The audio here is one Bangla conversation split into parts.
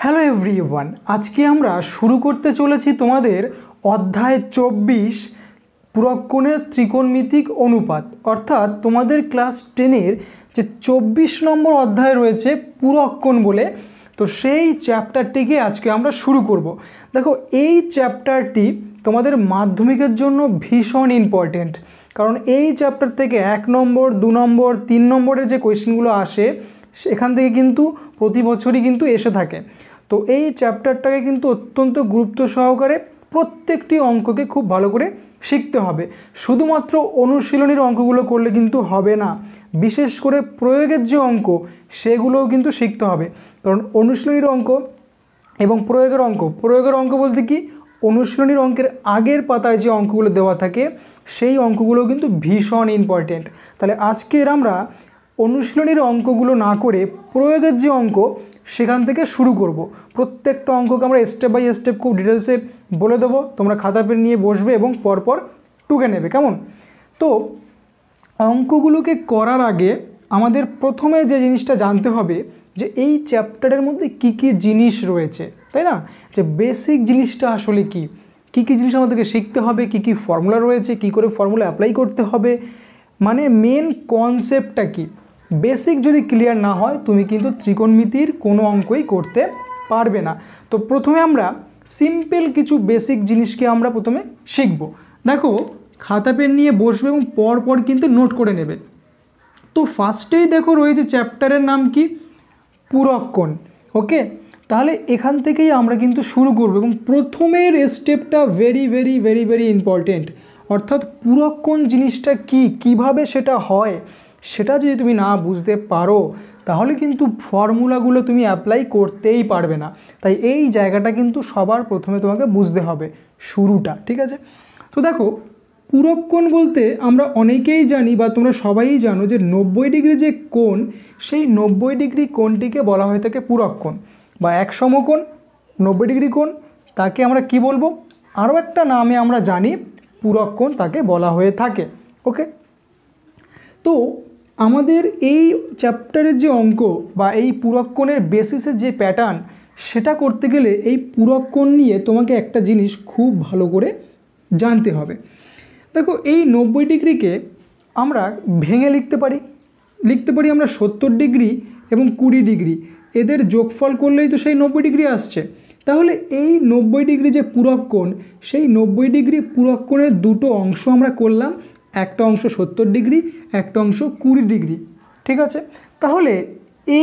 হ্যালো এভরিওয়ান, আজকে আমরা শুরু করতে চলেছি তোমাদের অধ্যায় 24 পুরক্ষণের ত্রিকোণমিতিক অনুপাত। অর্থাৎ তোমাদের ক্লাস 10-এর যে 24 নম্বর অধ্যায় রয়েছে পুরক্ষণ বলে, তো সেই চ্যাপ্টারটিকে আজকে আমরা শুরু করব। দেখো, এই চ্যাপ্টারটি তোমাদের মাধ্যমিকের জন্য ভীষণ ইম্পর্টেন্ট, কারণ এই চ্যাপ্টার থেকে 1 নম্বর 2 নম্বর 3 নম্বরের যে কোয়েশ্চেনগুলো আসে সেখান থেকে কিন্তু প্রতি বছরই কিন্তু এসে থাকে। তো এই চ্যাপ্টারটাকে কিন্তু অত্যন্ত গুরুত্ব সহকারে প্রত্যেকটি অঙ্ককে খুব ভালো করে শিখতে হবে। শুধুমাত্র অনুশীলনীর অঙ্কগুলো করলে কিন্তু হবে না, বিশেষ করে প্রয়োগের যে অঙ্ক সেগুলোও কিন্তু শিখতে হবে। কারণ অনুশীলনীর অঙ্ক এবং প্রয়োগের অঙ্ক বলতে কি, অনুশীলনীর অঙ্কের আগের পাতায় যে অঙ্কগুলো দেওয়া থাকে সেই অঙ্কগুলো কিন্তু ভীষণ ইম্পর্টেন্ট। তাহলে আজকের আমরা অনুশীলনীর অঙ্কগুলো না করে প্রয়োগের যে অঙ্ক সেখান থেকে শুরু করব। প্রত্যেকটা অঙ্ককে আমরা স্টেপ বাই স্টেপ খুব ডিটেলসে বলে দেবো, তোমরা খাতা পেন নিয়ে বসবে এবং পরপর টুকে নেবে, কেমন? তো অঙ্কগুলোকে করার আগে আমাদের প্রথমে যে জিনিসটা জানতে হবে যে এই চ্যাপ্টারের মধ্যে কি কি জিনিস রয়েছে, তাই না? যে বেসিক জিনিসটা আসলে কি কি জিনিস আমাদেরকে শিখতে হবে, কি কি ফর্মুলা রয়েছে, কি করে ফর্মুলা অ্যাপ্লাই করতে হবে, মানে মেন কনসেপ্টটা কি। বেসিক যদি ক্লিয়ার না হয় তুমি কিন্তু ত্রিকোণমিতির কোনো অঙ্কই করতে পারবে না। তো প্রথমে আমরা সিম্পল কিছু বেসিক জিনিসকে আমরা প্রথমে শিখব। দেখো, খাতা পেন নিয়ে বসবে এবং পরপর কিন্তু নোট করে নেবে। তো ফার্স্টেই দেখো রয়েছে চ্যাপ্টারের নাম কি, পুরক্ষণ। ওকে, তাহলে এখান থেকেই আমরা কিন্তু শুরু করব এবং প্রথমের স্টেপটা very very very very important. অর্থাৎ পুরক্ষণ জিনিসটা কি, কিভাবে সেটা হয়, সেটা যদি তুমি না বুঝতে পারো তাহলে কিন্তু ফর্মুলাগুলো তুমি অ্যাপ্লাই করতেই পারবে না। তাই এই জায়গাটা কিন্তু সবার প্রথমে তোমাকে বুঝতে হবে, শুরুটা, ঠিক আছে? তো দেখো, পুরক্ষণ বলতে আমরা অনেকেই জানি বা তোমরা সবাই জানো যে 90 ডিগ্রি যে কোণ, সেই 90 ডিগ্রি কোণটিকে বলা হয়ে থাকে পুরক্ষণ বা এক সমকোণ 90 ডিগ্রি কোণ, তাকে আমরা কি বলবো, আরও একটা নামে আমরা জানি পুরক্ষণ তাকে বলা হয়ে থাকে। ওকে, তো আমাদের এই চ্যাপ্টারের যে অঙ্ক বা এই পুরক্ষণের বেসিসের যে প্যাটার্ন, সেটা করতে গেলে এই পুরক্ষণ নিয়ে তোমাকে একটা জিনিস খুব ভালো করে জানতে হবে। দেখো, এই 90 ডিগ্রিকে আমরা ভেঙে লিখতে পারি আমরা 70 ডিগ্রি এবং 20 ডিগ্রি, এদের যোগফল করলেই তো সেই 90 ডিগ্রি আসছে। তাহলে এই 90 ডিগ্রি যে পুরক্ষণ, সেই 90 ডিগ্রি পুরক্ষণের দুটো অংশ আমরা করলাম, একটা অংশ 70 ডিগ্রি, একটা অংশ 20 ডিগ্রি, ঠিক আছে? তাহলে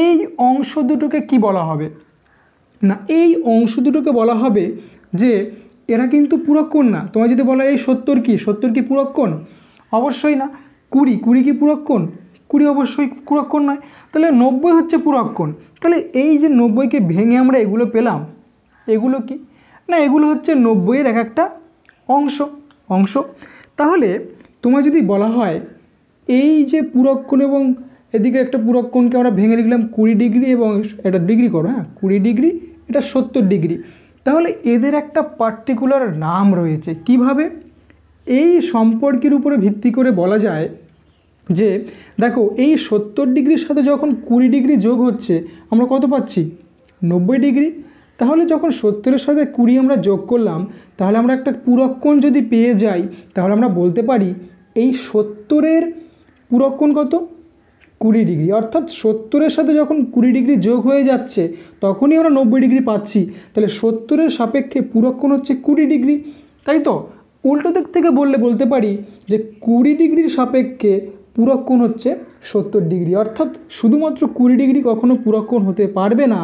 এই অংশ দুটোকে কি বলা হবে না, এই অংশ দুটোকে বলা হবে যে এরা কিন্তু পুরক্ষণ না। তোমার যদি বলা এই 70 কি পুরক্ষণ? অবশ্যই না। 20 কি পুরক্ষণ? 20 অবশ্যই পুরক্ষণ নয়। তাহলে 90 হচ্ছে পুরক্ষণ। তাহলে এই যে 90কে ভেঙে আমরা এগুলো পেলাম, এগুলো কি না, এগুলো হচ্ছে 90-এর এক একটা অংশ। তাহলে তোমার যদি বলা হয় এই যে পুরক্ষণ এবং এদিকে একটা পুরক্ষণকে আমরা ভেঙে লিখলাম 20 ডিগ্রি এবং এটা ডিগ্রি করো, হ্যাঁ 20 ডিগ্রি, এটা 70 ডিগ্রি, তাহলে এদের একটা পার্টিকুলার নাম রয়েছে। কিভাবে? এই সম্পর্কের উপরে ভিত্তি করে বলা যায় যে দেখো, এই 70 ডিগ্রির সাথে যখন 20 ডিগ্রি যোগ হচ্ছে আমরা কত পাচ্ছি? 90 ডিগ্রি। তাহলে যখন 70-এর সাথে 20 আমরা যোগ করলাম, তাহলে আমরা একটা পুরক্ষণ যদি পেয়ে যাই, তাহলে আমরা বলতে পারি এই 70-এর পুরক্ষণ কত? 20 ডিগ্রি। অর্থাৎ 70-এর সাথে যখন 20 ডিগ্রি যোগ হয়ে যাচ্ছে তখনই আমরা 90 ডিগ্রি পাচ্ছি। তাহলে 70-এর সাপেক্ষে পুরক্ষণ হচ্ছে 20 ডিগ্রি, তাই তো? উল্টো দিক থেকে বলতে পারি যে 20 ডিগ্রির সাপেক্ষে পুরক্ষণ হচ্ছে 70 ডিগ্রি। অর্থাৎ শুধুমাত্র 20 ডিগ্রি কখনো পুরক্ষণ হতে পারবে না,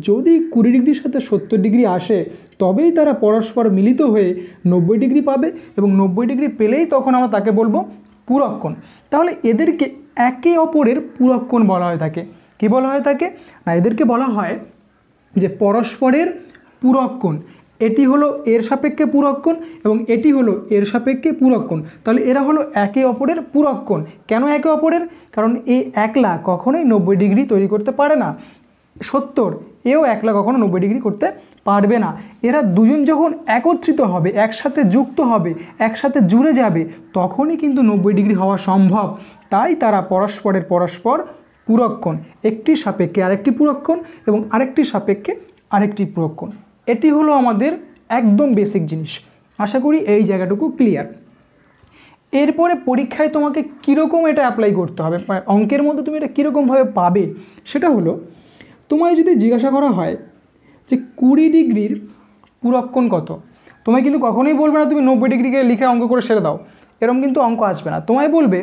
যদি 20 ডিগ্রির সাথে 70 ডিগ্রি আসে তবেই তারা পরস্পর মিলিত হয়ে 90 ডিগ্রি পাবে এবং 90 ডিগ্রি পেলেই তখন আমরা তাকে বলবো পুরক্ষণ। তাহলে এদেরকে একে অপরের পুরক্ষণ বলা হয়ে থাকে। কি বলা হয়ে থাকে না, এদেরকে বলা হয় যে পরস্পরের পুরক্ষণ। এটি হলো এর সাপেক্ষে পুরক্ষণ এবং এটি হলো এর সাপেক্ষে পুরক্ষণ। তাহলে এরা হলো একে অপরের পুরক্ষণ। কেন একে অপরের? কারণ এ একলা কখনোই 90 ডিগ্রি তৈরি করতে পারে না, 70 এও একলা কখনো 90 ডিগ্রি করতে পারবে না। এরা দুজন যখন একত্রিত হবে, একসাথে যুক্ত হবে, একসাথে জুড়ে যাবে, তখনই কিন্তু 90 ডিগ্রি হওয়া সম্ভব। তাই তারা পরস্পর পুরক্ষণ, একটি সাপেক্ষে আরেকটি পুরক্ষণ এবং আরেকটি সাপেক্ষে আরেকটি পূরক কোণ। এটি হলো আমাদের একদম বেসিক জিনিস। আশা করি এই জায়গাটুকু ক্লিয়ার। এরপরে পরীক্ষায় তোমাকে কীরকম এটা অ্যাপ্লাই করতে হবে, অঙ্কের মধ্যে তুমি এটা কীরকমভাবে পাবে, সেটা হলো তোমায় যদি জিজ্ঞাসা করা হয় যে 20 ডিগ্রির পূরক কোণ কত, তোমায় কিন্তু কখনোই বলবে না তুমি 90 ডিগ্রিকে লিখে অঙ্ক করে সেরে দাও, এরকম কিন্তু অঙ্ক আসবে না। তোমায় বলবে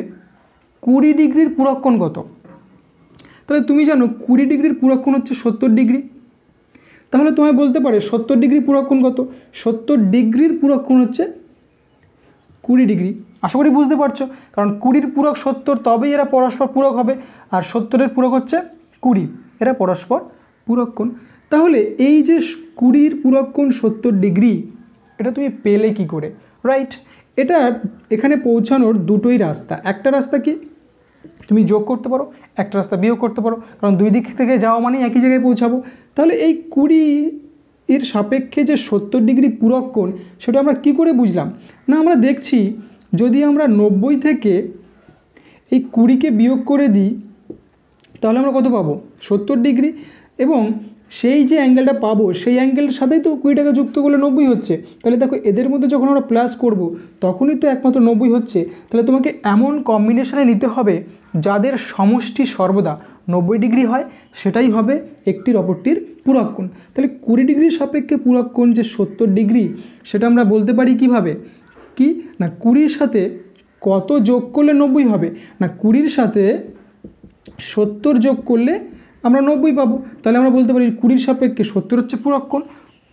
20 ডিগ্রির পূরক কোণ কত। তাহলে তুমি জানো 20 ডিগ্রির পূরক কোণ হচ্ছে 70 ডিগ্রি। তাহলে তোমায় বলতে পারে 70 ডিগ্রি পূরক কোণ কত, 70 ডিগ্রির পূরক কোণ হচ্ছে 20 ডিগ্রি। আশা করি বুঝতে পারছো, কারণ 20-র পূরক 70, তবেই এরা পরস্পর পূরক হবে, আর 70-এর পূরক হচ্ছে 20, এরা পরস্পর পূরক কোণ। তাহলে এই যে 20-র পূরক কোণ 70 ডিগ্রি, এটা তুমি পেলে কি করে? রাইট, এটা এখানে পৌঁছানোর দুটোই রাস্তা। একটা রাস্তা কি, তুমি যোগ করতে পারো, একটা রাস্তা বিয়োগ করতে পারো, কারণ দুই দিক থেকে যাওয়া মানে একই জায়গায় পৌঁছাবো। তাহলে এই 20-এর সাপেক্ষে যে 70 ডিগ্রি পূরক কোণ, সেটা আমরা কি করে বুঝলাম? না, আমরা দেখছি যদি আমরা 90 থেকে এই 20-কে বিয়োগ করে দিই, তাহলে আমরা কত পাবো? 70 ডিগ্রি। এবং সেই যে অ্যাঙ্গেলটা পাবো, সেই অ্যাঙ্গেলের সাথেই তো 20টাকে যুক্ত করলে 90 হচ্ছে। তাহলে দেখো, এদের মধ্যে যখন আমরা প্লাস করব, তখনই তো একমাত্র 90 হচ্ছে। তাহলে তোমাকে এমন কম্বিনেশনে নিতে হবে যাদের সমষ্টি সর্বদা 90 ডিগ্রি হয়, সেটাই হবে একটির অপরটির পূরক কোণ। তাহলে 20 ডিগ্রির সাপেক্ষে পূরক কোণ যে 70 ডিগ্রি, সেটা আমরা বলতে পারি কিভাবে? কি না, 20-র সাথে কত যোগ করলে 90 হবে? না, 20-র সাথে 70 যোগ করলে আমরা 90 পাবো। তাহলে আমরা বলতে পারি 20-র সাপেক্ষে 70 হচ্ছে পূরক কোণ।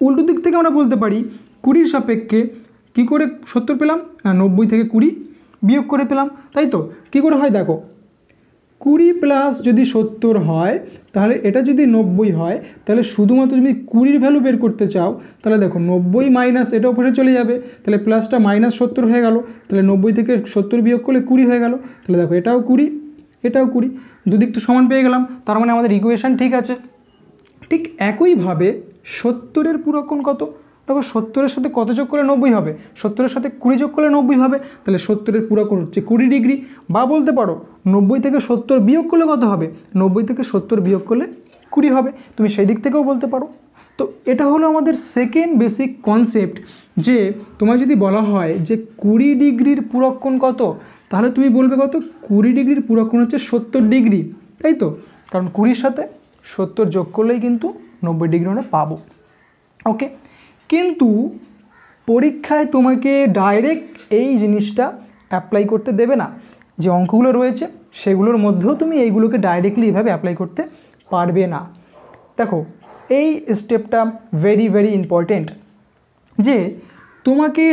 উল্টো দিক থেকে আমরা বলতে পারি 20-র সাপেক্ষে কী করে 70 পেলাম? না, 90 থেকে 20 বিয়োগ করে পেলাম, তাই তো? কী করে হয় দেখো, 20 প্লাস যদি 70 হয়, তাহলে এটা যদি 90 হয়, তাহলে শুধুমাত্র যদি 20-র ভ্যালু বের করতে চাও, তাহলে দেখো 90 মাইনাস এটা উপরে চলে যাবে, তাহলে প্লাসটা -70 হয়ে গেল। তাহলে 90 থেকে 70 বিয়োগ করলে 20 হয়ে গেল। তাহলে দেখো, এটাও 20, এটাও 20, দুদিকটা সমান পেয়ে গেলাম। তার মানে আমাদের ইকুয়েশান ঠিক আছে। ঠিক একইভাবে 70-এর পূরক কোণ কত? দেখো, 70-এর সাথে কত যোগ করলে 90 হবে? 70-এর সাথে 20 যোগ করলে 90 হবে। তাহলে 70-এর পূরক কোণ হচ্ছে 20 ডিগ্রি। বা বলতে পারো 90 থেকে 70 বিয়োগ করলে কত হবে? 90 থেকে 70 বিয়োগ করলে 20 হবে। তুমি সেই দিক থেকেও বলতে পারো। তো এটা হলো আমাদের সেকেন্ড বেসিক কনসেপ্ট, যে তোমায় যদি বলা হয় যে 20 ডিগ্রির পূরক কোণ কত, তাহলে তুমি বলবে কত? 20 ডিগ্রির পূরক কোণ হচ্ছে 70 ডিগ্রি, তাই তো? কারণ 20-র সাথে 70 যোগ করলেই কিন্তু 90 ডিগ্রি আমরা পাবো। ওকে, কিন্তু পরীক্ষায় তোমাকে ডাইরেক্ট এই জিনিসটা অ্যাপ্লাই করতে দেবে না। যে অঙ্কগুলো রয়েছে সেগুলোর মধ্যেও তুমি এইগুলোকে ডাইরেক্টলি এভাবে অ্যাপ্লাই করতে পারবে না। দেখো, এই স্টেপটা ভেরি ভেরি ইম্পর্টেন্ট, যে তোমাকে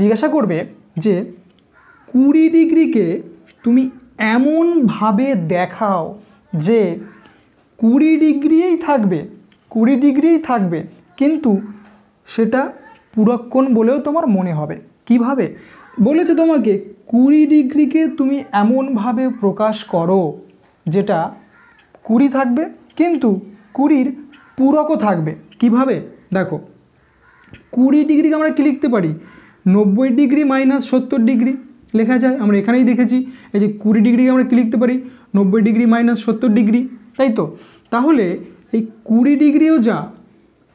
জিজ্ঞাসা করবে যে 20 ডিগ্রিকে তুমি এমনভাবে দেখাও যে 20 ডিগ্রিই থাকবে, 20 ডিগ্রিই থাকবে, কিন্তু সেটা পূরক কোণ বলেও তোমার মনে হবে। কিভাবে বলেছে তোমাকে? 20 ডিগ্রিকে তুমি এমনভাবে প্রকাশ করো যেটা 20 থাকবে, কিন্তু 20-র পূরকও থাকবে। কিভাবে? দেখো, 20 ডিগ্রিকে আমরা কি লিখতে পারি? 90 ডিগ্রি মাইনাস 70 ডিগ্রি লেখা যায়। আমরা এখানেই দেখেছি, এই যে 20 ডিগ্রিকে আমরা কি লিখতে পারি? 90 ডিগ্রি মাইনাস 70 ডিগ্রি, তাই তো? তাহলে এই 20 ডিগ্রিও যা,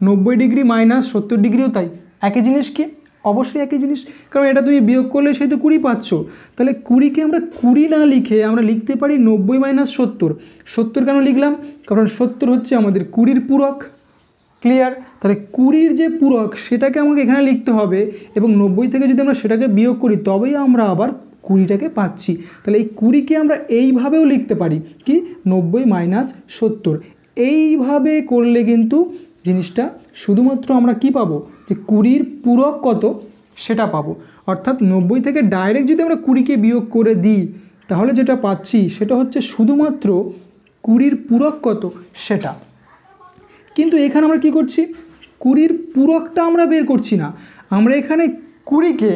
90 ডিগ্রি মাইনাস 70 ডিগ্রিও তাই। একই জিনিস কি? অবশ্যই একই জিনিস, কারণ এটা তুমি বিয়োগ করলে সেই তো 20 পাচ্ছ। তাহলে 20কে আমরা 20 না লিখে আমরা লিখতে পারি 90 মাইনাস 70। 70 কেন লিখলাম? কারণ 70 হচ্ছে আমাদের 20-র পূরক। ক্লিয়ার? তাহলে 20-র যে পূরক সেটাকে আমাকে এখানে লিখতে হবে, এবং 90 থেকে যদি আমরা সেটাকে বিয়োগ করি তবেই আমরা আবার 20টাকে পাচ্ছি। তাহলে এই 20কে আমরা এইভাবেও লিখতে পারি, কি? 90 মাইনাস 70। এইভাবে করলে কিন্তু জিনিসটা শুধুমাত্র আমরা কি পাবো? যে 20-র পূরক কত সেটা পাবো। অর্থাৎ 90 থেকে ডাইরেক্ট যদি আমরা 20কে বিয়োগ করে দিই, তাহলে যেটা পাচ্ছি সেটা হচ্ছে শুধুমাত্র 20-র পূরক কত সেটা। কিন্তু এখানে আমরা কি করছি? 20-র পূরকটা আমরা বের করছি না, আমরা এখানে 20কে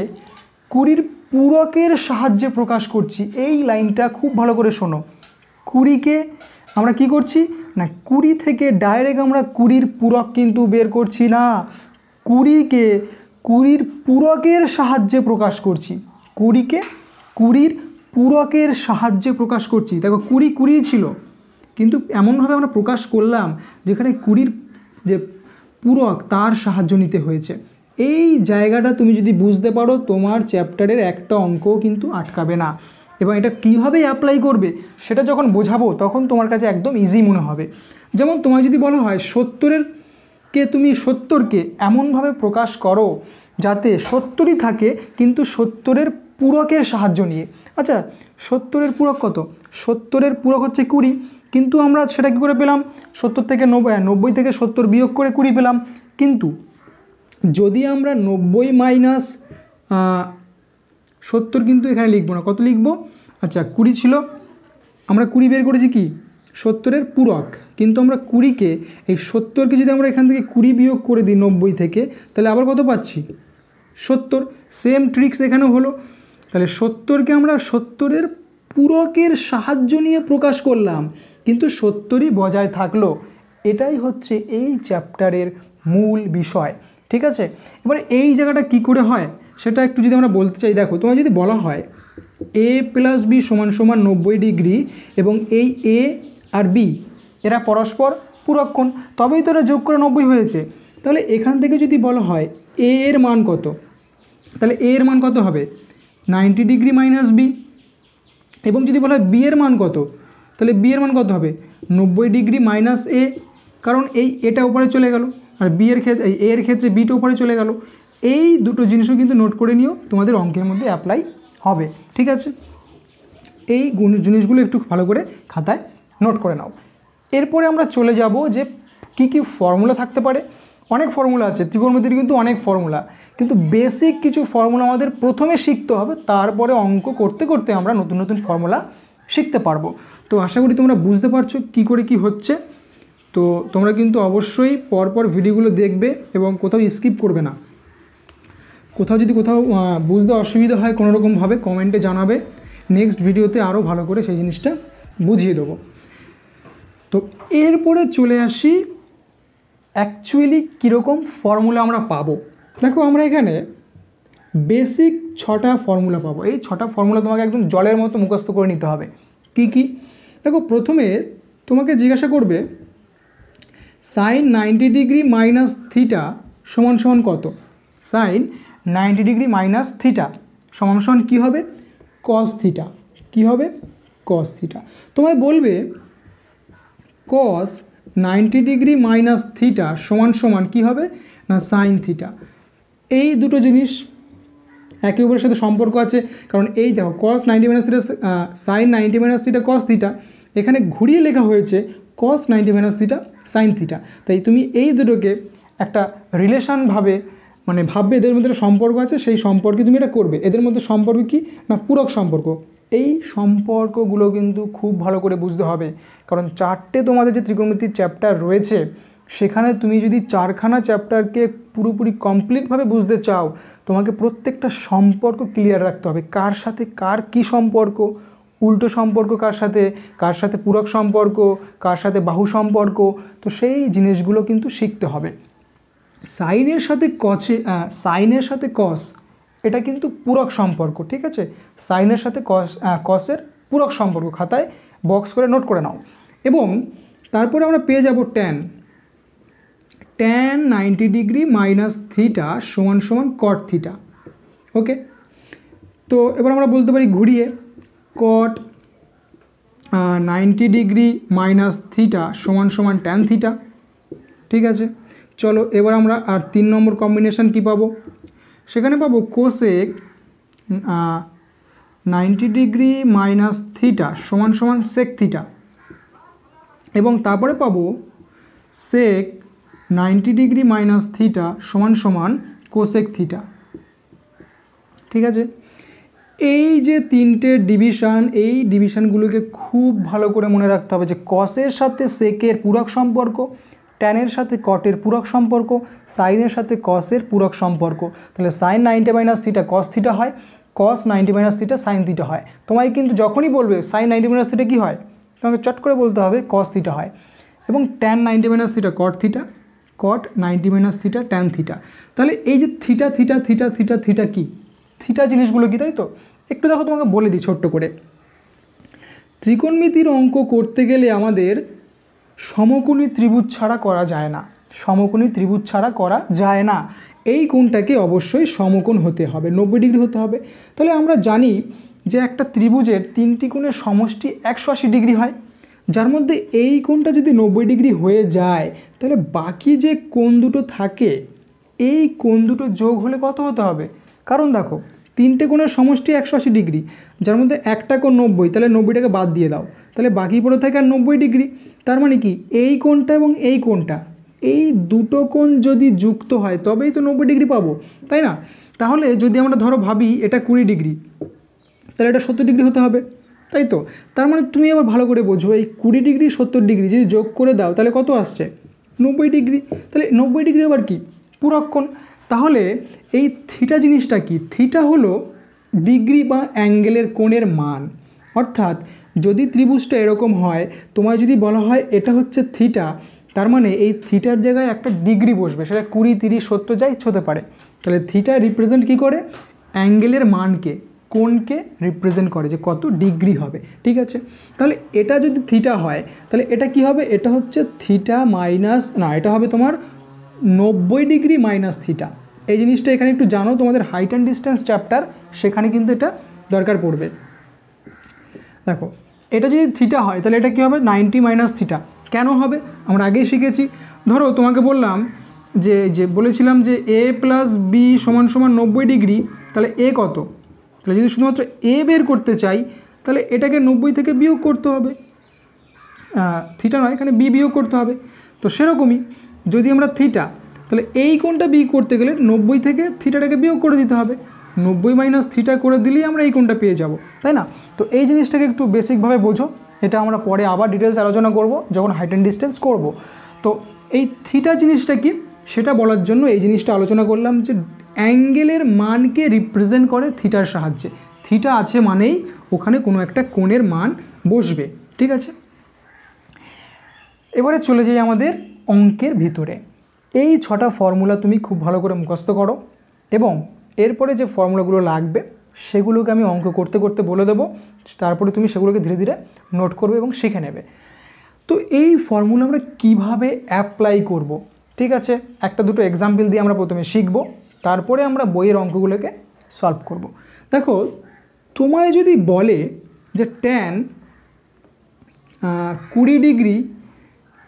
20-র পূরকের সাহায্যে প্রকাশ করছি। এই লাইনটা খুব ভালো করে শোনো। 20কে আমরা কি করছি না, 20 থেকে ডাইরেক্ট আমরা 20-র পূরক কিন্তু বের করছি না, 20কে 20-র পূরকের সাহায্যে প্রকাশ করছি। 20কে 20-র পূরকের সাহায্যে প্রকাশ করছি। দেখো, 20 20 ছিল, কিন্তু এমনভাবে আমরা প্রকাশ করলাম যেখানে 20 যে পূরক তার সাহায্য নিতে হয়েছে। এই জায়গাটা তুমি যদি বুঝতে পারো তোমার চ্যাপ্টারের একটা অঙ্কও কিন্তু আটকাবে না। এবং এটা কীভাবে অ্যাপ্লাই করবে সেটা যখন বোঝাবো তখন তোমার কাছে একদম ইজি মনে হবে। যেমন তোমায় যদি বলা হয় 70-কে তুমি 70-কে এমনভাবে প্রকাশ করো যাতে 70ই থাকে কিন্তু 70-এর পূরকের সাহায্য নিয়ে। আচ্ছা 70-এর পূরক কত? 70-এর পূরক হচ্ছে 20, কিন্তু আমরা সেটা কী করে পেলাম? 70 থেকে 90 থেকে 70 বিয়োগ করে 20 পেলাম। কিন্তু যদি আমরা 90 মাইনাস 70 কিন্তু এখানে লিখবো না, কত লিখবো? আচ্ছা 20 ছিল, আমরা 20 বের করেছি কি 70-এর পূরক, কিন্তু আমরা 20-কে এই 70-কে যদি আমরা এখান থেকে 20 বিয়োগ করে দিই 90 থেকে, তাহলে আবার কত পাচ্ছি? 70। সেম ট্রিক্স এখানেও হলো। তাহলে 70-কে আমরা 70-এর পূরকের সাহায্য নিয়ে প্রকাশ করলাম, কিন্তু 70ই বজায় থাকলো। এটাই হচ্ছে এই চ্যাপ্টারের মূল বিষয়, ঠিক আছে? এবার এই জায়গাটা কি করে হয় সেটা একটু যদি আমরা বলতে চাই, দেখো তোমার যদি বলা হয় a প্লাস বি সমান সমান 90 ডিগ্রি এবং এই a আর b এরা পরস্পর পূরক কোণ, তবেই তো এরা যোগ করে 90 হয়েছে। তাহলে এখান থেকে যদি বলা হয় a এর মান কত, তাহলে a এর মান কত হবে? 90 ডিগ্রি মাইনাস বি। এবং যদি বলা হয় b এর মান কত, তাহলে b এর মান কত হবে? 90 ডিগ্রি মাইনাস a, কারণ এই এটা উপরে চলে গেল আর b এর ক্ষেত্রে a এর ক্ষেত্রে বিটা উপরে চলে গেল। এই দুটো জিনিসও কিন্তু নোট করে নিও, তোমাদের অঙ্কের মধ্যে অ্যাপ্লাই হবে, ঠিক আছে? এই জিনিসগুলো একটু ভালো করে খাতায় নোট করে নাও। এরপরে আমরা চলে যাব যে কি কি ফর্মুলা থাকতে পারে। অনেক ফর্মুলা আছে, ত্রিকোণমিতির কিন্তু অনেক ফর্মুলা, কিন্তু বেসিক কিছু ফর্মুলা আমাদের প্রথমে শিখতে হবে, তারপরে অঙ্ক করতে করতে আমরা নতুন নতুন ফর্মুলা শিখতে পারবো। তো আশা করি তোমরা বুঝতে পারছো কি করে কি হচ্ছে। তো তোমরা কিন্তু অবশ্যই পরপর ভিডিওগুলো দেখবে এবং কোথাও স্কিপ করবে না। কোথাও যদি বুঝতে অসুবিধা হয় কোনোরকমভাবে কমেন্টে জানাবে, নেক্সট ভিডিওতে আরও ভালো করে সেই জিনিসটা বুঝিয়ে দেবো। তো এরপরে চলে আসি অ্যাকচুয়ালি কীরকম ফর্মুলা আমরা পাবো। দেখো আমরা এখানে বেসিক 6টা ফর্মুলা পাবো। এই 6টা ফর্মুলা তোমাকে একদম জলের মতো মুখস্থ করে নিতে হবে। কি কি? দেখো প্রথমে তোমাকে জিজ্ঞাসা করবে সাইন 90 ডিগ্রি মাইনাস থিটা সমান সমান কত? সাইন 90 ডিগ্রি মাইনাস থিটা সমান সমান কী হবে? Cos theta. কী হবে? Cos theta. তোমায় বলবে কস 90 ডিগ্রি মাইনাস থিটা সমান সমান কী হবে না সাইন থিটা। এই দুটো জিনিস একে অপরের সাথে সম্পর্ক আছে, কারণ এই দেখো কস 90 minus theta sign 90 minus theta cos theta, এখানে ঘুরিয়ে লেখা হয়েছে কস 90 মাইনাস থিটা সাইন থিটা। তাই তুমি এই দুটোকে একটা রিলেশনভাবে মানে ভাববে এদের মধ্যে একটা সম্পর্ক আছে, সেই সম্পর্কে তুমি এটা করবে। এদের মধ্যে সম্পর্ক কি না পূরক সম্পর্ক। এই সম্পর্কগুলো কিন্তু খুব ভালো করে বুঝতে হবে, কারণ 4টে তোমাদের যে ত্রিকোণমিতির চ্যাপ্টার রয়েছে সেখানে তুমি যদি 4খানা চ্যাপ্টারকে পুরোপুরি কমপ্লিটভাবে বুঝতে চাও, তোমাকে প্রত্যেকটা সম্পর্ক ক্লিয়ার রাখতে হবে। কার সাথে কার কী সম্পর্ক, উল্টো সম্পর্ক কার সাথে পূরক সম্পর্ক, কার সাথে বাহু সম্পর্ক, তো সেই জিনিসগুলো কিন্তু শিখতে হবে। সাইনের সাথে কস এটা কিন্তু পূরক সম্পর্ক, ঠিক আছে? সাইনের সাথে কসের পূরক সম্পর্ক খাতায় বক্স করে নোট করে নাও। এবং তারপরে আমরা পেয়ে যাব ট্যান 90 ডিগ্রি মাইনাস থিটা সমান সমান কট থিটা। ওকে, তো এবার আমরা বলতে পারি ঘুরিয়ে কট 90 ডিগ্রি মাইনাস থিটা সমান সমান ট্যান থিটা, ঠিক আছে? চলো এবার আমরা আর 3 নম্বর কম্বিনেশন কি পাবো? সেখানে পাবো কোসেক 90 ডিগ্রি মাইনাস থিটা সমান সমান সেক থিটা, এবং তারপরে পাবো সেক 90 ডিগ্রি মাইনাস থিটা সমান সমান কোসেক থিটা, ঠিক আছে? এই যে 3টে ডিভিশন, এই ডিভিশনগুলোকে খুব ভালো করে মনে রাখতে হবে যে কসের সাথে সেকের পূরক সম্পর্ক, ট্যানের সাথে কটের পূরক সম্পর্ক, সাইনের সাথে কসের পূরক সম্পর্ক। তাহলে sine 90 minus theta cos theta হয়, cos 90 minus theta sine theta হয়। তোমায় কিন্তু যখনই বলবে সাইন 90 মাইনাস থিটা কী হয়, তোমাকে চট করে বলতে হবে কস থিটা হয়। এবং tan 90 minus theta cot theta, cot 90 minus theta tan theta. তাহলে এই যে theta theta theta theta theta কি, থিটা জিনিসগুলো কি, তাই তো? একটু দেখো তোমাকে বলে দিই ছোট্ট করে। ত্রিকোণমিতির অঙ্ক করতে গেলে আমাদের সমকোণী ত্রিভুজ ছাড়া করা যায় না, সমকোণী ত্রিভুজ ছাড়া করা যায় না। এই কোণটাকে অবশ্যই সমকোণ হতে হবে, 90 ডিগ্রি হতে হবে। তাহলে আমরা জানি যে একটা ত্রিভুজের 3টি কোণের সমষ্টি 180 ডিগ্রি হয়, যার মধ্যে এই কোণটা যদি 90 ডিগ্রি হয়ে যায় তাহলে বাকি যে কোণ দুটো থাকে এই কোণ দুটো যোগ হলে কত হতে হবে? কারণ দেখো 3টে কোণের সমষ্টি 180 ডিগ্রি, যার মধ্যে একটা কোণ 90, তাহলে 90টাকে বাদ দিয়ে দাও, তাহলে বাকি পড়ে থাকে আর 90 ডিগ্রি। তার মানে কি এই কোণটা এবং এই কোণটা, এই দুটো কোণ যদি যুক্ত হয় তবেই তো 90 ডিগ্রি পাবো, তাই না? তাহলে যদি আমরা ধরো ভাবি এটা 20 ডিগ্রি, তাহলে এটা 70 ডিগ্রি হতে হবে, তাই তো? তার মানে তুমি আবার ভালো করে বোঝো, এই 20 ডিগ্রি 70 ডিগ্রি যদি যোগ করে দাও তাহলে কত আসছে? 90 ডিগ্রি। তাহলে 90 ডিগ্রি আবার কি? পূরক কোণ। তাহলে এই থিটা জিনিসটা কি? থিটা হলো ডিগ্রি বা অ্যাঙ্গেলের কোণের মান। অর্থাৎ যদি ত্রিভুজটা এরকম হয়, তোমায় যদি বলা হয় এটা হচ্ছে থিটা, তার মানে এই থিটার জায়গায় একটা ডিগ্রি বসবে, সেটা 20, 30, 70 যা ইচ্ছে হতে পারে। তাহলে থিটা রিপ্রেজেন্ট কী করে? অ্যাঙ্গেলের মানকে, কোণকে রিপ্রেজেন্ট করে যে কত ডিগ্রি হবে, ঠিক আছে? তাহলে এটা যদি থিটা হয় তাহলে এটা কি হবে? এটা হচ্ছে থিটা মাইনাস, না এটা হবে তোমার 90 ডিগ্রি মাইনাস থিটা। এই জিনিসটা এখানে একটু জানো, তোমাদের হাইট অ্যান্ড ডিস্টেন্স চ্যাপ্টার, সেখানে কিন্তু এটা দরকার পড়বে। দেখো এটা যদি থিটা হয় তাহলে এটা কী হবে? 90 মাইনাস থিটা। কেন হবে? আমরা আগেই শিখেছি। ধরো তোমাকে বললাম যে বলেছিলাম যে a প্লাস বি সমান সমান 90 ডিগ্রি, তাহলে এ কত? তাহলে যদি শুধুমাত্র এ বের করতে চাই তাহলে এটাকে 90 থেকে বিয়োগ করতে হবে, থিটা নয়, এখানে বি বিয়োগ করতে হবে। তো সেরকমই যদি আমরা থিটা, তাহলে এই কোণটা বি করতে গেলে 90 থেকে থিটাটাকে বিয়োগ করে দিতে হবে, 90 মাইনাস থিটা করে দিলেই আমরা এই কোণটা পেয়ে যাব, তাই না? তো এই জিনিসটাকে একটু বেসিকভাবে বোঝো, এটা আমরা পরে আবার ডিটেলস আলোচনা করব যখন হাইট অ্যান্ড ডিস্টেন্স করব। তো এই থিটা জিনিসটা কি সেটা বলার জন্য এই জিনিসটা আলোচনা করলাম যে অ্যাঙ্গেলের মানকে রিপ্রেজেন্ট করে থিটার সাহায্যে। থিটা আছে মানেই ওখানে কোনো একটা কোণের মান বসবে, ঠিক আছে? এবারে চলে যাই আমাদের অঙ্কের ভিতরে। এই 6টা ফর্মুলা তুমি খুব ভালো করে মুখস্থ করো এবং এরপরে যে ফর্মুলাগুলো লাগবে সেগুলোকে আমি অঙ্ক করতে করতে বলে দেবো, তারপরে তুমি সেগুলোকে ধীরে ধীরে নোট করবে এবং শিখে নেবে। তো এই ফর্মুলা আমরা কিভাবে অ্যাপ্লাই করব, ঠিক আছে? একটা দুটো এক্সাম্পল দিয়ে আমরা প্রথমে শিখব, তারপরে আমরা বইয়ের অঙ্কগুলোকে সলভ করব। দেখো তোমায় যদি বলে যে ট্যান 20 ডিগ্রি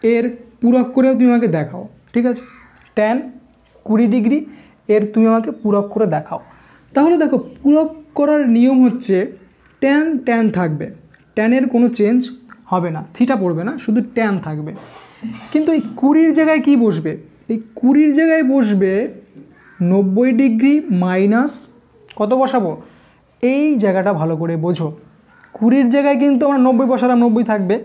এর পূরক করে তুমি আমাকে দেখাও, ঠিক আছে? ট্যান 20 ডিগ্রি এর তুমি আমাকে পূরক করে দেখাও। তাহলে দেখো পূরক করার নিয়ম হচ্ছে ট্যান ট্যান থাকবে, ট্যানের কোনো চেঞ্জ হবে না, থিটা পড়বে না, শুধু ট্যান থাকবে। কিন্তু এই 20 জায়গায় কি বসবে? এই 20 জায়গায় বসবে 90 ডিগ্রি মাইনাস কত বসাবো? এই জায়গাটা ভালো করে বোঝো। 20 জায়গায় কিন্তু আমরা 90 বসালাম, 90 থাকবে,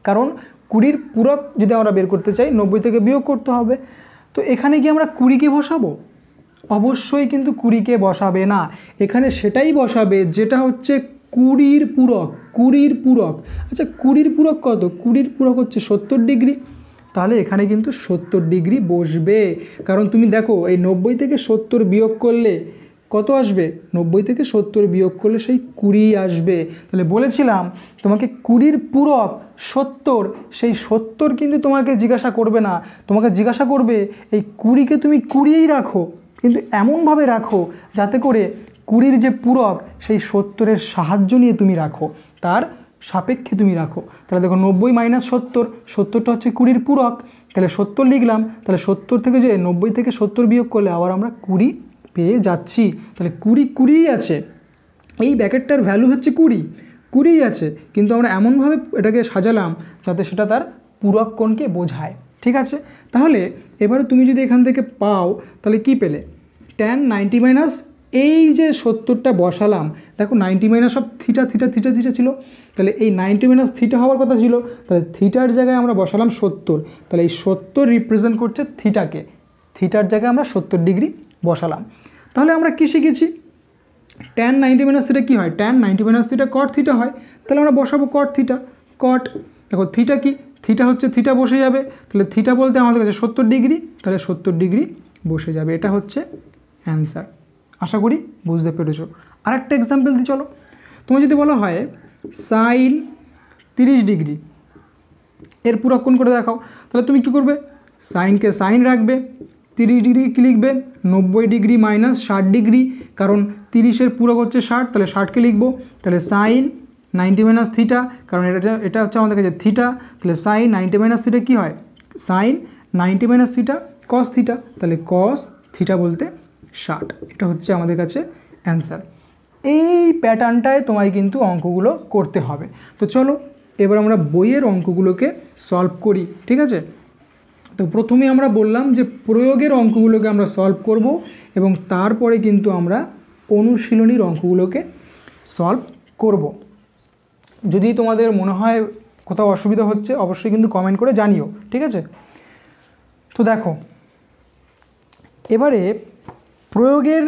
কারণ 20 পূরক যদি আমরা বের করতে চাই 90 থেকে বিয়োগ করতে হবে। তো এখানে কি আমরা 20কে বসাবো? অবশ্যই কিন্তু 20কে বসাবে না, এখানে সেটাই বসাবে যেটা হচ্ছে 20 পূরক। 20 পূরক, আচ্ছা 20 পূরক কত? 20 পূরক হচ্ছে 70 ডিগ্রি, তাহলে এখানে কিন্তু 70 ডিগ্রি বসবে। কারণ তুমি দেখো এই 90 থেকে 70 বিয়োগ করলে কত আসবে? 90 থেকে 70 বিয়োগ করলে সেই 20 আসবে। তাহলে বলেছিলাম তোমাকে 20 পূরক 70, সেই 70 কিন্তু তোমাকে জিজ্ঞাসা করবে না, তোমাকে জিজ্ঞাসা করবে এই 20কে তুমি 20ই রাখো, কিন্তু এমনভাবে রাখো যাতে করে 20 যে পূরক সেই 70-এর সাহায্য নিয়ে তুমি রাখো, তার সাপেক্ষে তুমি রাখো। তাহলে দেখো 90 মাইনাস 70, 70টা হচ্ছে 20 পূরক, তাহলে 70 লিখলাম, তাহলে 70 থেকে যে 90 থেকে 70 বিয়োগ করলে আবার আমরা 20 পেয়ে যাচ্ছি। তাহলে 20 আছে, এই ব্র্যাকেটটার ভ্যালু হচ্ছে 20 আছে, কিন্তু আমরা এমনভাবে এটাকে সাজালাম যাতে সেটা তার পূরক কোণকে বোঝায়, ঠিক আছে? তাহলে এবারে তুমি যদি এখান থেকে পাও তাহলে কি পেলে? ট্যান 90 মাইনাস, এই যে 70টা বসালাম, দেখো 90 মাইনাস সব থিটা থিটা থিটা থিটা ছিল, তাহলে এই 90 মাইনাস থিটা হওয়ার কথা ছিল, তাহলে থিটার জায়গায় আমরা বসালাম 70, তাহলে এই 70 রিপ্রেজেন্ট করছে থিটাকে, থিটার জায়গায় আমরা 70 ডিগ্রি বসালাম। তাহলে আমরা কী শিখেছি? ট্যান 90 মাইনাস থিটা কী হয়? Tan 90 minus theta cot theta হয়, তাহলে আমরা বসাবো কট থিটা। কট, দেখো থিটা কি? থিটা হচ্ছে থিটা বসে যাবে, তাহলে থিটা বলতে আমাদের কাছে 70 ডিগ্রি, তাহলে 70 ডিগ্রি বসে যাবে, এটা হচ্ছে অ্যান্সার। আশা করি বুঝতে পেরেছো। আরেকটা এক্সাম্পল দিই, চলো। তোমার যদি বলা হয় সাইন 30 ডিগ্রি, এর পুরক কোণ করে দেখাও। তাহলে তুমি কী করবে, সাইনকে সাইন রাখবে, 30 ডিগ্রি কী লিখবে 90 ডিগ্রি মাইনাস 60 ডিগ্রি, কারণ 30-এর পুরক হচ্ছে 60, তাহলে 60কে লিখবো। তাহলে সাইন 90 মাইনাস থিটা, কারণ এটা হচ্ছে আমাদের কাছে থিটা, তাহলে সাইন 90 মাইনাস থিটা কী হয়, sine 90 minus theta cos theta, তাহলে কস থিটা বলতে 60। এটা হচ্ছে আমাদের কাছে অ্যান্সার। এই প্যাটার্নটায় তোমায় কিন্তু অঙ্কগুলো করতে হবে। তো চলো এবার আমরা বইয়ের অঙ্কগুলোকে সলভ করি, ঠিক আছে। তো প্রথমে আমরা বললাম যে প্রয়োগের অঙ্কগুলোকে আমরা সলভ করব এবং তারপরে কিন্তু আমরা অনুশীলনীর অঙ্কগুলোকে সলভ করব। যদি তোমাদের মনে হয় কোথাও অসুবিধা হচ্ছে অবশ্যই কিন্তু কমেন্ট করে জানিও, ঠিক আছে। তো দেখো এবারে প্রয়োগের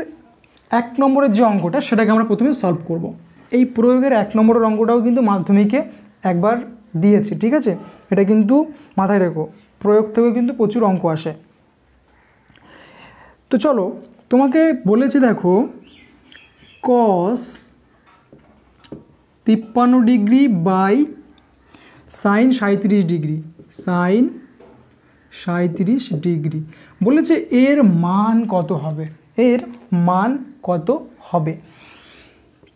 1 নম্বরের যে অঙ্কটা সেটাকে আমরা প্রথমে সলভ করব। এই প্রয়োগের 1 নম্বরের অঙ্কটাও কিন্তু মাধ্যমিকে একবার দিয়েছি, ঠিক আছে। এটা কিন্তু মাথায় রেখো, প্রয়োগ থেকে কিন্তু প্রচুর অঙ্ক আসে। তো চলো তোমাকে বলেছে দেখো cos 53 degree by sine 37 degree, sine 37 degree বলেছে এর মান কত হবে, এর মান কত হবে,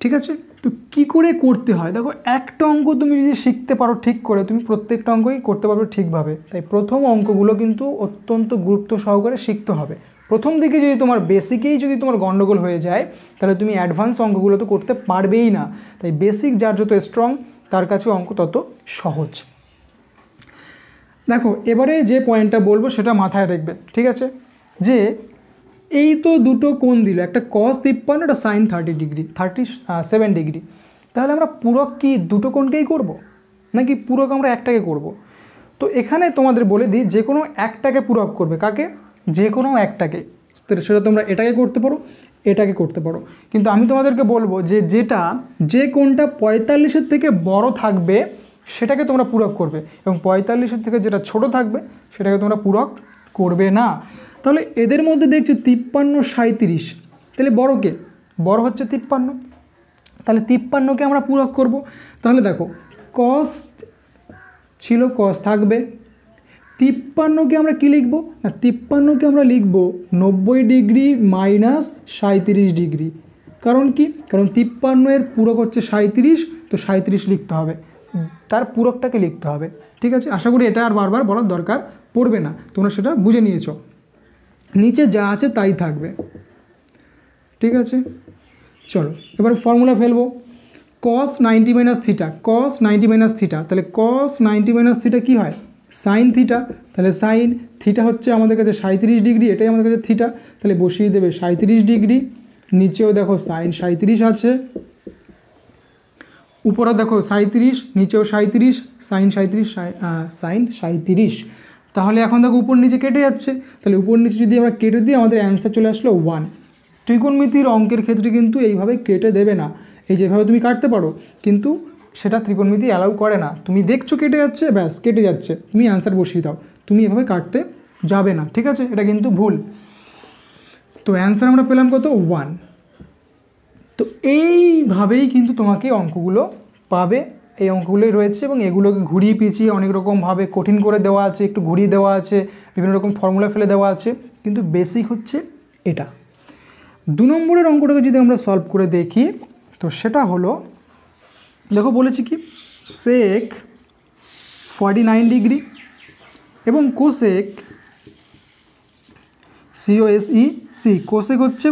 ঠিক আছে। তো কী করে করতে হয় দেখো, একটা অঙ্ক তুমি যদি শিখতে পারো ঠিক করে তুমি প্রত্যেকটা অঙ্কই করতে পারবে ঠিকভাবে। তাই প্রথম অঙ্কগুলো কিন্তু অত্যন্ত গুরুত্ব সহকারে শিখতে হবে। প্রথম দিকে যদি তোমার বেসিকেই যদি তোমার গণ্ডগোল হয়ে যায় তাহলে তুমি অ্যাডভান্স অঙ্কগুলো তো করতে পারবেই না। তাই বেসিক যার যত স্ট্রং তার কাছে অঙ্ক তত সহজ। দেখো এবারে যে পয়েন্টটা বলবো সেটা মাথায় রাখবে, ঠিক আছে। যে এই তো দুটো কোণ দিল, একটা কস 53, একটা সাইন 37 ডিগ্রি। তাহলে আমরা পুরক কি দুটো কোণকেই করব নাকি পুরক আমরা একটাকে করব? তো এখানে তোমাদের বলে দিই যে কোনো একটাকে পুরক করবে। কাকে? যে কোনো একটাকে। সেটা তোমরা এটাকে করতে পারো, এটাকে করতে পারো, কিন্তু আমি তোমাদেরকে বলবো যে যে কোণটা 45-এর থেকে বড় থাকবে সেটাকে তোমরা পূরক করবে এবং 45-এর থেকে যেটা ছোট থাকবে সেটাকে তোমরা পূরক করবে না। তাহলে এদের মধ্যে দেখছি 53 37, তাহলে বড়কে বড় হচ্ছে 53, তাহলে 53কে আমরা পূরক করব। তাহলে দেখো কস ছিল কস থাকবে, 53কে আমরা কি লিখব না 53কে আমরা লিখব 90 ডিগ্রি মাইনাস 37 ডিগ্রি। কারণ কি? কারণ 53-এর পূরক হচ্ছে 37, তো 37 লিখতে হবে, তার পূরকটাকে লিখতে হবে, ঠিক আছে। আশা করি এটা আর বারবার বলার দরকার পড়বে না, তোমরা সেটা বুঝে নিয়েছো। নিচে যা আছে তাই থাকবে, ঠিক আছে। চলো এবার ফর্মুলা ফেলবো। কস 90 মাইনাস থিটা, কস 90 মাইনাস থিটা, তাহলে কস 90 মাইনাস থিটা কী হয় সাইন থিটা, তাহলে সাইন থিটা হচ্ছে আমাদের কাছে 37 ডিগ্রি, এটাই আমাদের কাছে থিটা, তাহলে বসিয়ে দেবে 37 ডিগ্রি। নিচেও দেখো সাইন 37 আছে, উপরে দেখো 37, নিচেও 37, সাইন 37। তাহলে এখন দেখো উপর নিচে কেটে যাচ্ছে, তাহলে উপর নিচে যদি আমরা কেটে দিই আমাদের অ্যান্সার চলে আসলো 1। ত্রিকোণমিতির অঙ্কের ক্ষেত্রে কিন্তু এইভাবে কেটে দেবে না, এই যেভাবে তুমি কাটতে পারো কিন্তু সেটা ত্রিকোণমিতি অ্যালাউ করে না। তুমি দেখছো কেটে যাচ্ছে, ব্যাস কেটে যাচ্ছে, তুমি অ্যান্সার বসিয়ে দাও, তুমি এভাবে কাটতে যাবে না, ঠিক আছে, এটা কিন্তু ভুল। তো অ্যান্সার আমরা পেলাম কত 1। তো এইভাবেই কিন্তু তোমাকে অঙ্কগুলো পাবে, এই অঙ্কগুলোই রয়েছে এবং এগুলোকে ঘুরিয়ে পিছিয়ে অনেক রকমভাবে কঠিন করে দেওয়া আছে, একটু ঘুরিয়ে দেওয়া আছে, বিভিন্ন রকম ফর্মুলা ফেলে দেওয়া আছে, কিন্তু বেসিক হচ্ছে এটা। 2 নম্বরের অঙ্কটাকে যদি আমরা সলভ করে দেখি তো সেটা হলো দেখো বলেছি কি সেক 49 ডিগ্রি এবং কোসেক COSEC, কোসেক হচ্ছে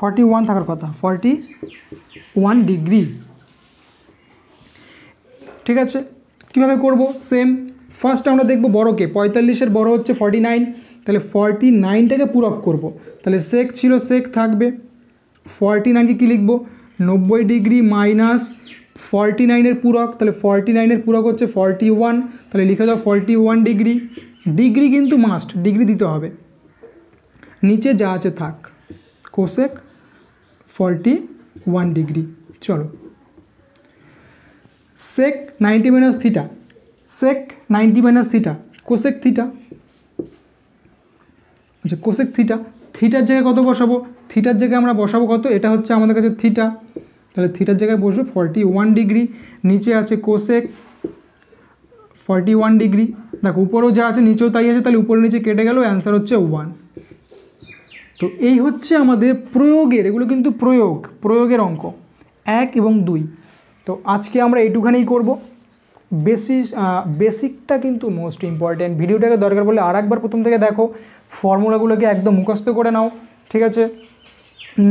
41 থাকার কথা, 41 ডিগ্রি, ঠিক আছে। কীভাবে করব? সেম, ফার্স্ট আমরা দেখব বড়কে, 45-এর বড় হচ্ছে 49, তাহলে 49টাকে পূরক করব। তাহলে সেক ছিল সেক থাকবে, 49কে কী লিখব 90 ডিগ্রি মাইনাস 49-এর পূরক, তাহলে 49-এর পূরক হচ্ছে 41, তাহলে লিখে দাও 41 ডিগ্রি। ডিগ্রি কিন্তু মাস্ট, ডিগ্রি দিতে হবে, নিচে যা আছে থাক, কোসেক 41 ডিগ্রি। চলো সেক 90 মাইনাস থিটা, সেক 90 মাইনাস থিটা কোসেক থিটা, আচ্ছা কোসেক থিটা, থিটার জায়গায় কত বসাবো, থিটার জায়গায় আমরা বসাবো কত, এটা হচ্ছে আমাদের কাছে থিটা, তাহলে থিটার জায়গায় বসবো 41 ডিগ্রি, নিচে আছে কোসেক 41 ডিগ্রি। দেখো উপরেও যা আছে নিচেও তাই আছে, তাহলে উপরে নিচে কেটে গেল, অ্যান্সার হচ্ছে 1। তো এই হচ্ছে আমাদের প্রয়োগের, এগুলো কিন্তু প্রয়োগের অঙ্ক 1 এবং 2। তো আজকে আমরা এইটুখানেই করব। বেসিকটা কিন্তু মোস্ট ইম্পর্ট্যান্ট। ভিডিওটাকে দরকার পড়লে আরেকবার প্রথম থেকে দেখো, ফর্মুলাগুলোকে একদম মুখস্থ করে নাও, ঠিক আছে।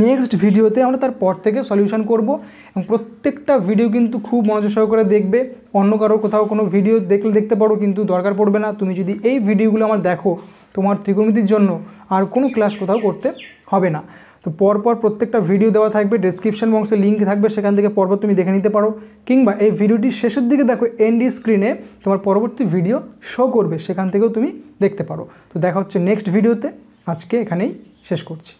নেক্সট ভিডিওতে আমরা তারপর থেকে সলিউশন করব, এবং প্রত্যেকটা ভিডিও কিন্তু খুব মনোযোগ সহকারে দেখবে। অন্য কারো কোথাও কোনো ভিডিও দেখতে পারো, কিন্তু দরকার পড়বে না। তুমি যদি এই ভিডিওগুলো আমার দেখো, তোমার ত্রিকোণমিতির জন্য আর কোনো ক্লাস কোথাও করতে হবে না। তো পরপর প্রত্যেকটা ভিডিও দেওয়া থাকবে, ডেসক্রিপশন বক্সে লিঙ্ক থাকবে, সেখান থেকে পরপর তুমি দেখে নিতে পারো, কিংবা এই ভিডিওটির শেষের দিকে দেখো এন্ড স্ক্রিনে তোমার পরবর্তী ভিডিও শো করবে, সেখান থেকেও তুমি দেখতে পারো। তো দেখা হচ্ছে নেক্সট ভিডিওতে। আজকে এখানেই শেষ করছি।